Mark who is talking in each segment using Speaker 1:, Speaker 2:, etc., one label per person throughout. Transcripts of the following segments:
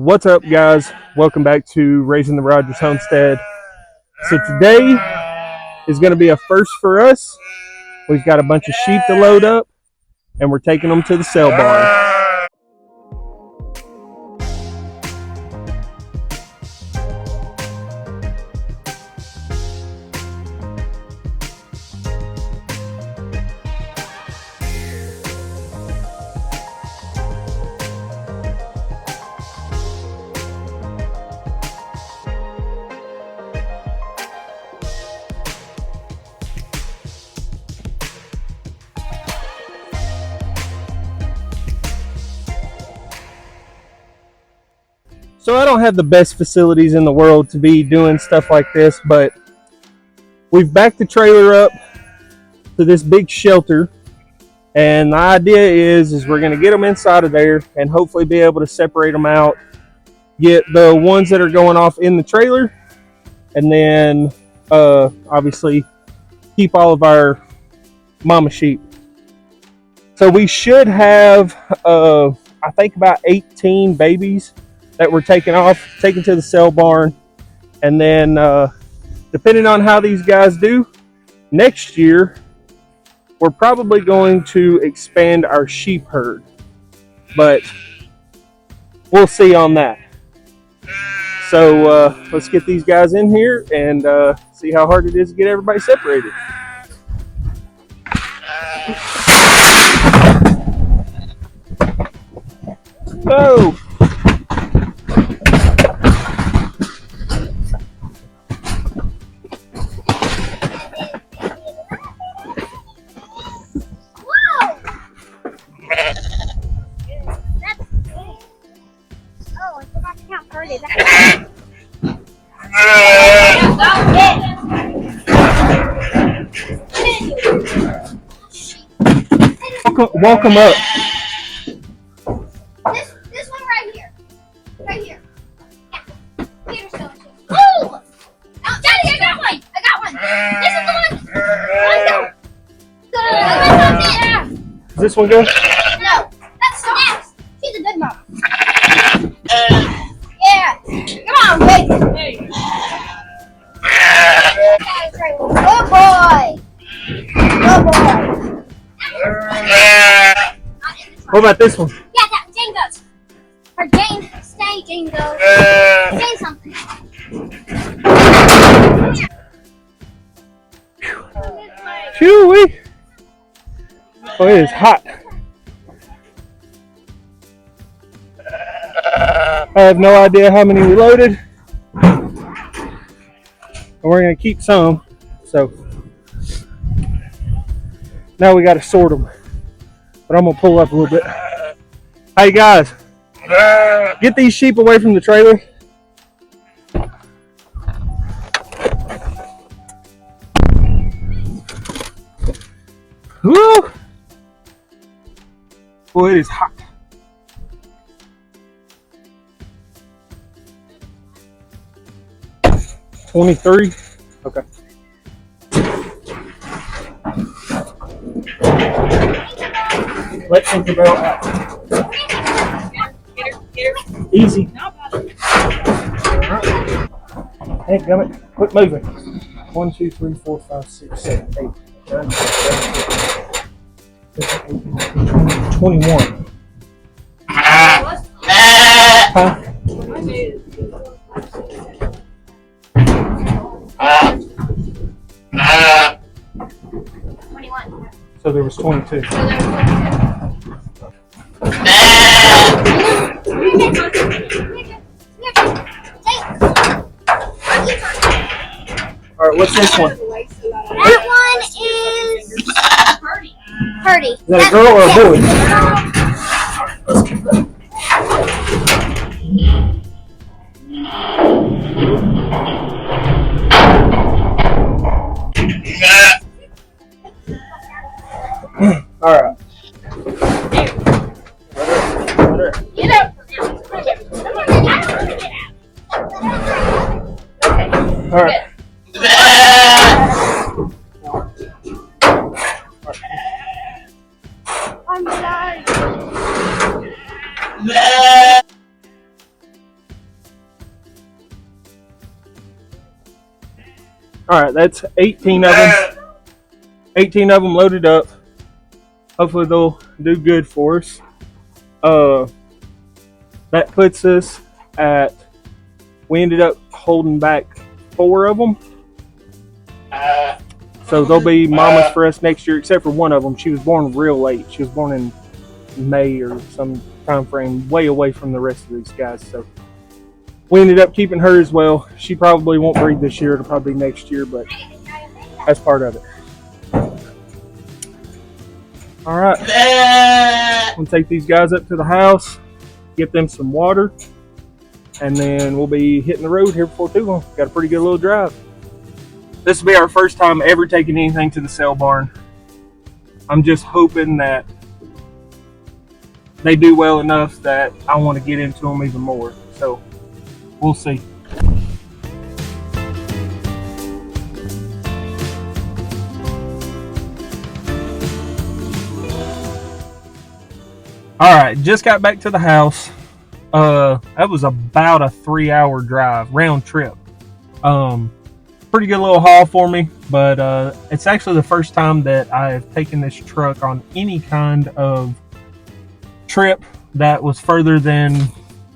Speaker 1: What's up, guys? Welcome back to Raising the Rogers Homestead. So today is going to be a first for us. We've got a bunch of sheep to load up, and we're taking them to the sale barn. So I don't have the best facilities in the world to be doing stuff like this, but we've backed the trailer up to this big shelter, and the idea is we're going to get them inside of there and hopefully be able to separate them out, get the ones that are going off in the trailer, and then obviously keep all of our mama sheep. So we should have I think about 18 babies that we're taking to the sale barn, and then depending on how these guys do next year, we're probably going to expand our sheep herd, but we'll see on that. So let's get these guys in here and see how hard it is to get everybody separated. Whoa! Walk them up.
Speaker 2: This one right here. Right here. Yeah. Peter's going to. Oh! Daddy, I got one! I got one! This is the one! Let's go!
Speaker 1: Is this one good?
Speaker 2: No, that's Snaps. She's a good mom. Yeah. Come on, baby. Good boy. Good boy.
Speaker 1: What about this one?
Speaker 2: Yeah, that Jane goes. Or Jane, stay, Jane goes. Say something.
Speaker 1: Chewy. Oh, it is hot. I have no idea how many we loaded. And we're going to keep some. So now we got to sort them. But I'm going to pull up a little bit. Hey guys, get these sheep away from the trailer. Woo! Boy, it is hot. $23. Okay. Let Tinkerbell out. Get her. Easy. Hey, gummit. Quit moving. 1, 2, 3, 4, 5, 6, 7, 8, 9, 10, 21. Huh? So there was 22. Alright, what's this one?
Speaker 2: That one is Purdy.
Speaker 1: Is that a girl or a boy? Alright.
Speaker 2: Get up.
Speaker 1: Alright.
Speaker 2: I'm sorry.
Speaker 1: All right, that's 18 of them. 18 of them loaded up. Hopefully they'll do good for us. That puts us at, we ended up holding back 4 of them. So they'll be mamas for us next year, except for one of them. She was born real late. She was born in May or some time frame way away from the rest of these guys. So we ended up keeping her as well. She probably won't breed this year. It'll probably be next year, but that's part of it. All right. I'm going to take these guys up to the house, get them some water, and then we'll be hitting the road here before too long. Got a pretty good little drive. This will be our first time ever taking anything to the sale barn. I'm just hoping that they do well enough that I want to get into them even more. So we'll see. All right, just got back to the house. That was about a 3-hour drive, round trip. Pretty good little haul for me, but it's actually the first time that I've taken this truck on any kind of trip that was further than,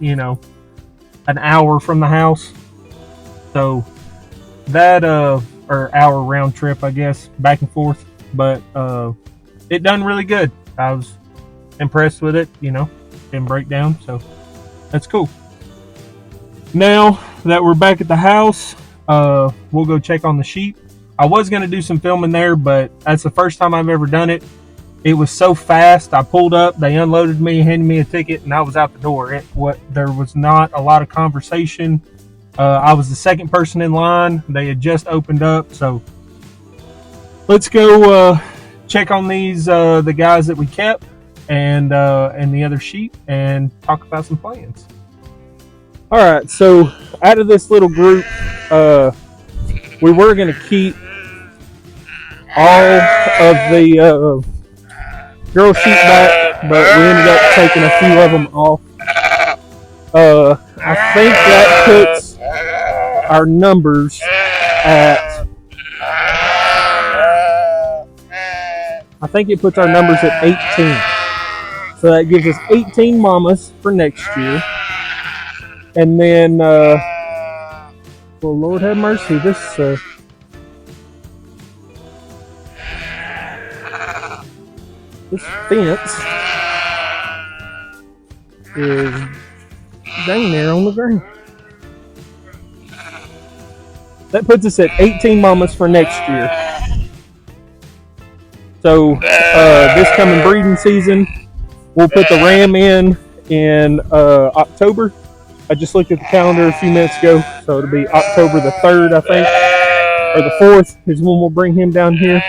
Speaker 1: an hour from the house. So that or hour round trip, I guess, back and forth, but it done really good. I was impressed with it, didn't break down, so that's cool. Now that we're back at the house, we'll go check on the sheep. I was going to do some filming there, but that's the first time I've ever done it. It was so fast. I pulled up, they unloaded me, handed me a ticket, and I was out the door. There was not a lot of conversation. I was the second person in line. They had just opened up, so let's go check on these the guys that we kept and the other sheep and talk about some plans. All right, so out of this little group, we were going to keep all of the girl sheep back, but we ended up taking a few of them off. I think that puts our numbers at, I think it puts our numbers at 18. So that gives us 18 mamas for next year. And then, well, Lord have mercy, this fence is dang near on the ground. That puts us at 18 mamas for next year. So this coming breeding season, we'll put the ram in October. I just looked at the calendar a few minutes ago, so it'll be October the 3rd, I think, or the 4th is when we'll bring him down here.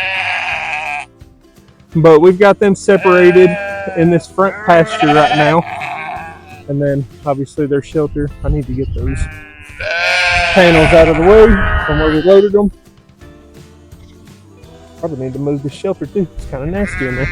Speaker 1: But we've got them separated in this front pasture right now, and then obviously their shelter. I need to get those panels out of the way from where we loaded them. Probably need to move the shelter too. It's kind of nasty in there.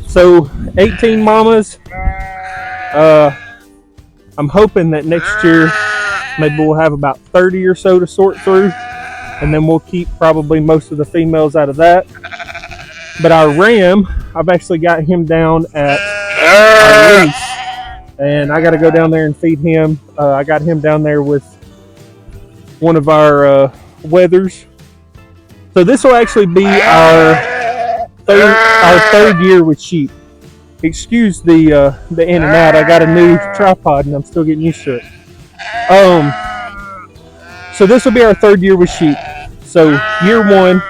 Speaker 1: So 18 mamas. I'm hoping that next year maybe we'll have about 30 or so to sort through, and then we'll keep probably most of the females out of that. But our ram, I've actually got him down at our lease, and I got to go down there and feed him. I got him down there with one of our wethers. So this will actually be our third year with sheep. Excuse the in and out. I got a new tripod and I'm still getting used to it. So this will be our third year with sheep. So year one,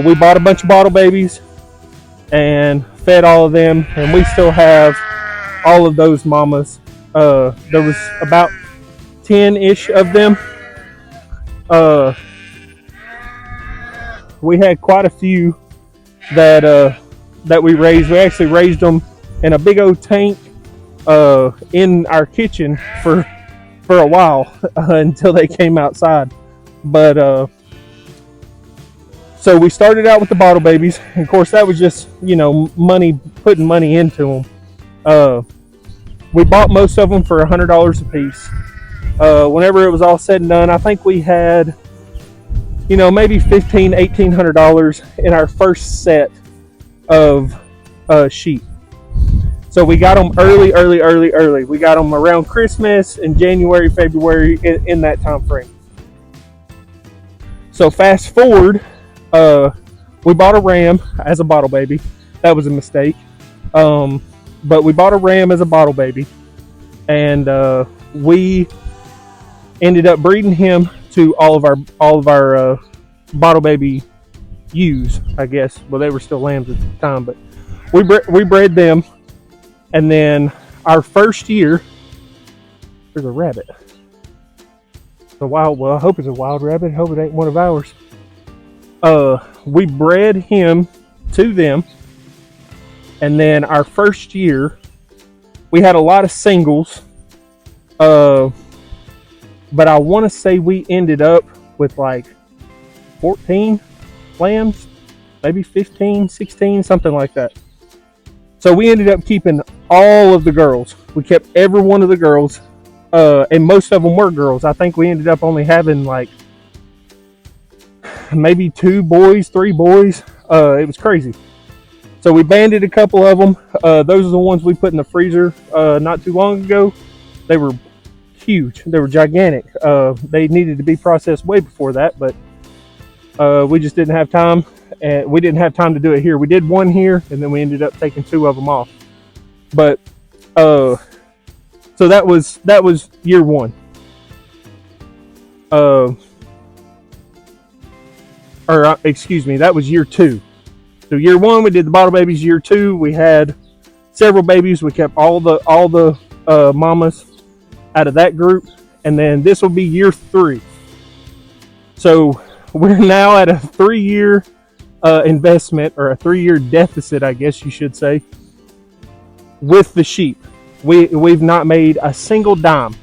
Speaker 1: we bought a bunch of bottle babies and fed all of them, and we still have all of those mamas. There was about 10-ish of them. We had quite a few that we raised. We actually raised them in a big old tank in our kitchen for a while until they came outside. But so we started out with the bottle babies. And of course, that was just, you know, putting money into them. We bought most of them for $100 a piece. Whenever it was all said and done, I think we had, you know, maybe $1,800 in our first set of sheep. So we got them early. We got them around Christmas in January, February, in that time frame. So fast forward, we bought a ram as a bottle baby. That was a mistake. But we bought a ram as a bottle baby, and we ended up breeding him to all of our bottle baby ewes, I guess. Well, they were still lambs at the time, but we bred them. And then our first year, there's a rabbit. Well, I hope it's a wild rabbit. I hope it ain't one of ours. We bred him to them. And then our first year, we had a lot of singles. But I want to say we ended up with like 14 lambs, maybe 15, 16, something like that. So we ended up keeping all of the girls. We kept every one of the girls, and most of them were girls. I think we ended up only having like maybe 2 boys, 3 boys. It was crazy. So we banded a couple of them. Those are the ones we put in the freezer not too long ago. They were huge. They were gigantic. They needed to be processed way before that, but we just didn't have time. And we didn't have time to do it here. We did one here, and then we ended up taking 2 of them off. But so that was year 1. Excuse me, that was year 2. So year 1 we did the bottle babies. Year 2 we had several babies. We kept all the mamas out of that group, and then this will be year 3. So we're now at a 3-year investment, or a 3-year deficit, I guess you should say, with the sheep. We've not made a single dime.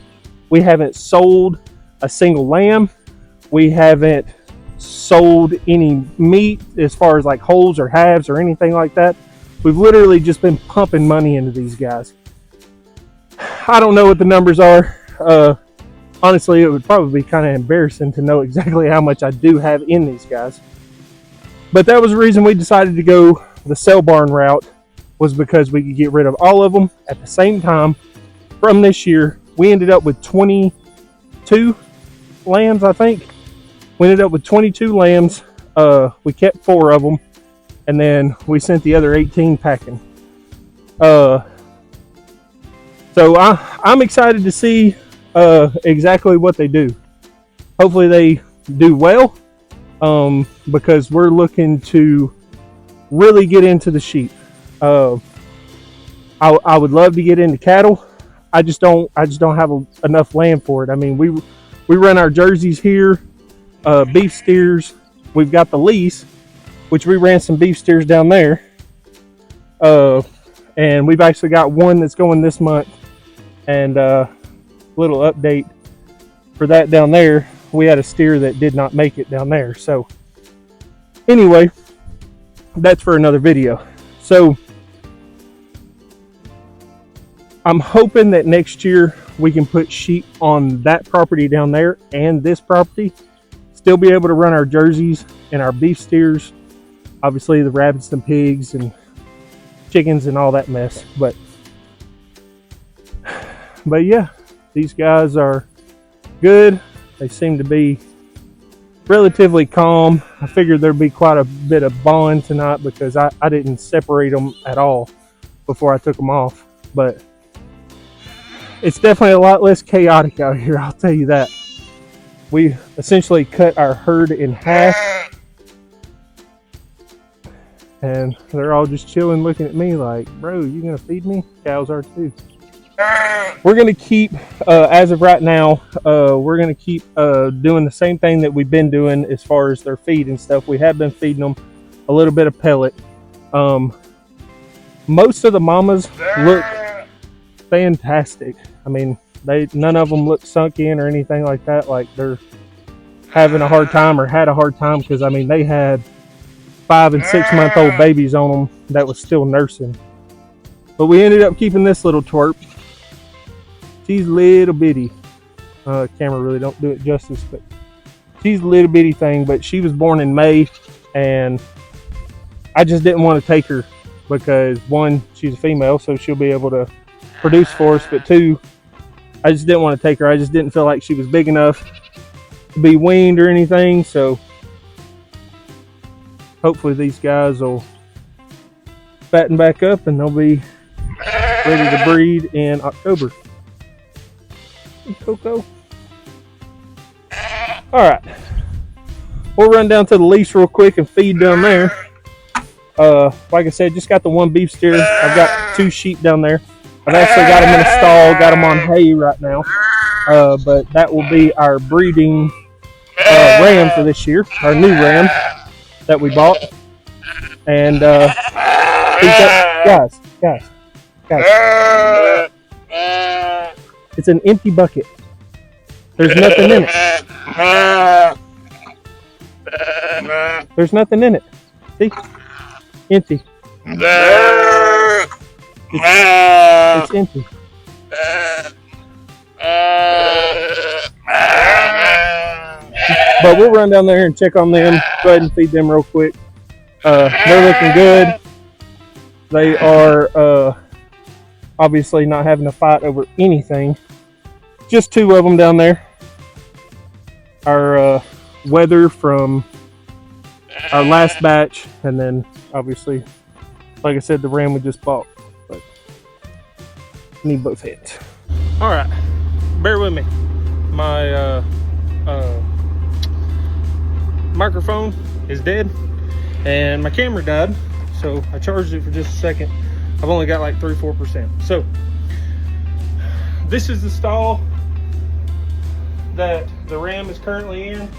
Speaker 1: We haven't sold a single lamb. We haven't sold any meat as far as like wholes or halves or anything like that. We've literally just been pumping money into these guys. I don't know what the numbers are. Honestly, it would probably be kind of embarrassing to know exactly how much I do have in these guys. But that was the reason we decided to go the sell barn route, was because we could get rid of all of them at the same time. From this year, we ended up with 22 lambs, I think. We ended up with 22 lambs. We kept 4 of them, and then we sent the other 18 packing. So I'm excited to see exactly what they do. Hopefully they do well, because we're looking to really get into the sheep. I would love to get into cattle. I just don't have enough land for it. I mean, we run our jerseys here, beef steers. We've got the lease, which we ran some beef steers down there, and we've actually got one that's going this month. And little update for that down there, we had a steer that did not make it down there. So anyway, that's for another video. So I'm hoping that next year we can put sheep on that property down there and this property, still be able to run our jerseys and our beef steers, obviously the rabbits and pigs and chickens and all that mess. But yeah, these guys are good. They seem to be relatively calm. I figured there'd be quite a bit of bond tonight because I didn't separate them at all before I took them off. But it's definitely a lot less chaotic out here, I'll tell you that. We essentially cut our herd in half, and they're all just chilling looking at me like, bro, you gonna feed me? Cows are too. we're going to keep, as of right now, we're going to keep doing the same thing that we've been doing as far as their feed and stuff. We have been feeding them a little bit of pellet. Most of the mamas look fantastic. I mean, none of them look sunk in or anything like that, like they're having a hard time or had a hard time, because I mean they had 5 and 6 month old babies on them that was still nursing. But we ended up keeping this little twerp. She's little bitty. Camera really don't do it justice, but she's a little bitty thing. But she was born in May, and I just didn't want to take her because 1, she's a female, so she'll be able to produce for us. But 2, I just didn't want to take her. I just didn't feel like she was big enough to be weaned or anything. So hopefully these guys will fatten back up and they'll be ready to breed in October. Coco. Alright. We'll run down to the leash real quick and feed down there. Like I said, just got the 1 beef steer. I've got 2 sheep down there. I've actually got them in a stall, got them on hay right now. But that will be our breeding ram for this year, our new ram that we bought. And guys, it's an empty bucket. There's nothing in it. There's nothing in it. See? Empty. It's empty. But we'll run down there and check on them. Go ahead and feed them real quick. They're looking good. They are obviously not having a fight over anything. Just 2 of them down there. Our weather from our last batch, and then obviously, like I said, the ram we just bought. But need both heads. All right, bear with me. My microphone is dead, and my camera died, so I charged it for just a second. I've only got like 3-4%. So this is the stall that the ram is currently in.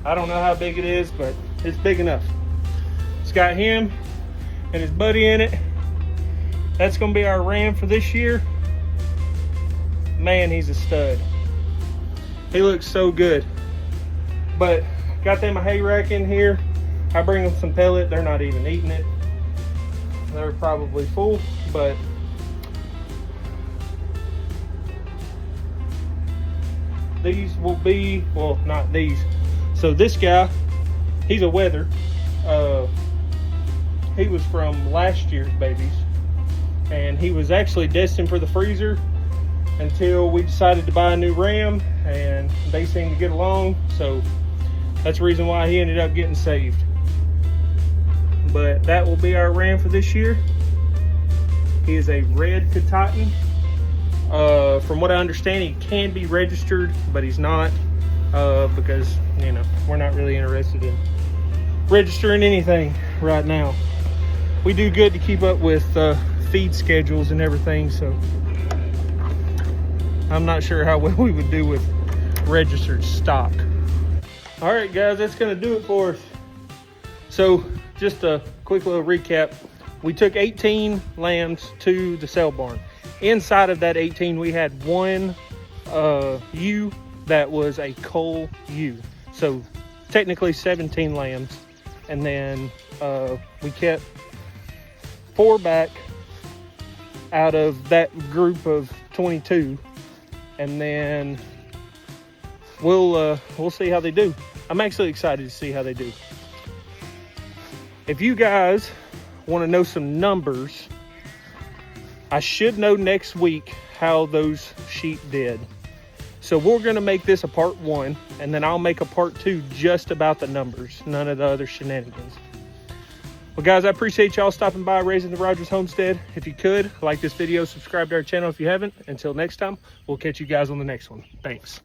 Speaker 1: I don't know how big it is, but it's big enough. It's got him and his buddy in it. That's gonna be our ram for this year. Man, he's a stud. He looks so good. But got them a hay rack in here. I bring them some pellet. They're not even eating it. They're probably full, but these will be, well, not these. So this guy, he's a wether. He was from last year's babies, and he was actually destined for the freezer until we decided to buy a new ram, and they seem to get along. So that's the reason why he ended up getting saved. But that will be our ram for this year. He is a red Katahdin. From what I understand, he can be registered, but he's not, because, you know, we're not really interested in registering anything right now. We do good to keep up with feed schedules and everything, so I'm not sure how well we would do with registered stock. All right, guys, that's gonna do it for us. So just a quick little recap. We took 18 lambs to the sale barn. Inside of that 18, we had 1 ewe that was a cull ewe. So technically 17 lambs. And then we kept 4 back out of that group of 22. And then we'll see how they do. I'm actually excited to see how they do. If you guys want to know some numbers, I should know next week how those sheep did. So we're going to make this a part 1, and then I'll make a part 2 just about the numbers, none of the other shenanigans. Well, guys, I appreciate y'all stopping by Raising the Rogers Homestead. If you could, like this video, subscribe to our channel if you haven't. Until next time, we'll catch you guys on the next one. Thanks.